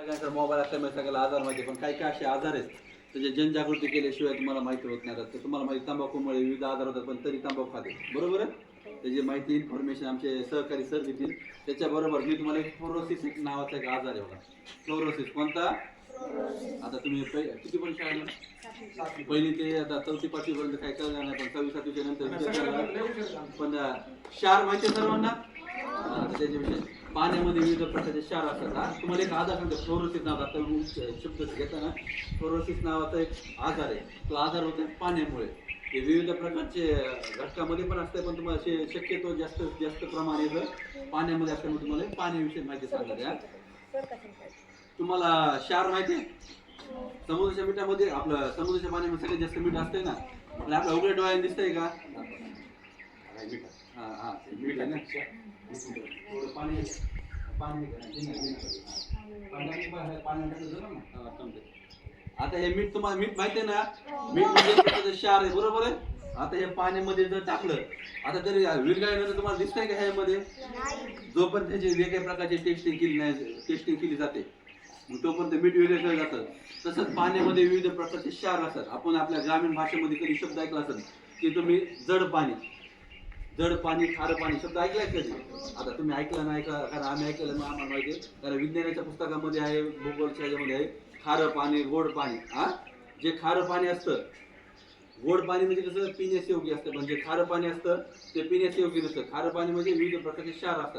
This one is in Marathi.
सगळ्यांकडे मोबाईल असल्यामुळे सगळ्याला आजार माहिती पण काही काही असे आजार आहेत त्याची जनजागृती केल्याशिवाय तुम्हाला माहिती होत नाही. तर तुम्हाला माहिती तंबाखूमुळे विविध आजार होतात पण तरी तंबाखू खाते बरोबर आहे. त्याची माहिती इन्फॉर्मेशन आमचे सहकारी सर देतील. त्याच्याबरोबर मी तुम्हाला एक फ्लोरोसिस एक नावाचा एक आजार आहे बघा. फ्लोरोसिस कोणता? आता तुम्ही किती पण शाळेला पहिली ते आता 4थी 5वी पर्यंत काही कळलं नाही पण 6वी 7वीच्या नंतर पण क्षार माहिती आहे सर्वांना. त्याच्याविषयी पाण्यामध्ये विविध प्रकारचे क्षार असतात. तुम्हाला एक आजार सांगतो फ्लोरोसिस नावाचा शब्द घेताना फ्लोरोसिस नावाचा एक आजार आहे. तो आजार होतो पाण्यामुळे. हे विविध प्रकारचे घटकामध्ये पण असते पण तुम्हाला शक्यतो जास्त प्रमाणे जर पाण्यामध्ये असल्यामुळे तुम्हाला पाण्याविषयी माहिती सांगतात. या तुम्हाला क्षार माहिती आहे? समुद्राच्या मिठामध्ये आपलं समुद्राच्या पाण्यामध्ये सगळ्यात जास्त मीठ असते ना. पण आपल्या उघड्या डोळ्याने दिसतंय का? हा हा मीठ आहे ना. पाणी आता हे मीठ तुम्हाला मीठ माहिती आहे ना. मीठ म्हणजे क्षार आहे बरोबर आहे. आता हे पाण्यामध्ये जर टाकलं आता तरी विरघळल्यानंतर तुम्हाला दिसतंय का ह्यामध्ये जोपर्यंत त्याची वेगळ्या प्रकारची टेस्टिंग केली जाते मग तोपर्यंत मीठ वेगळं जातं. तसंच पाण्यामध्ये विविध प्रकारचे क्षार असतात. आपण आपल्या ग्रामीण भाषेमध्ये कधी शब्द ऐकला असेल की तुम्ही जड पाणी खारं पाणी शब्द ऐकलाय कधी? आता तुम्ही ऐकला नाही का? कारण आम्ही ऐकलं ना आम्हाला माहिती आहे. कारण विज्ञानाच्या पुस्तकामध्ये आहे भूगोलच्या ह्याच्यामध्ये आहे खारं पाणी गोड पाणी. जे खारं पाणी असतं गोड पाणी म्हणजे कसं पिण्यास योग्य असतं म्हणजे खारं पाणी असतं ते पिण्यास योग्य नसतं. खारं पाणी म्हणजे विविध प्रकारचे क्षार असतात.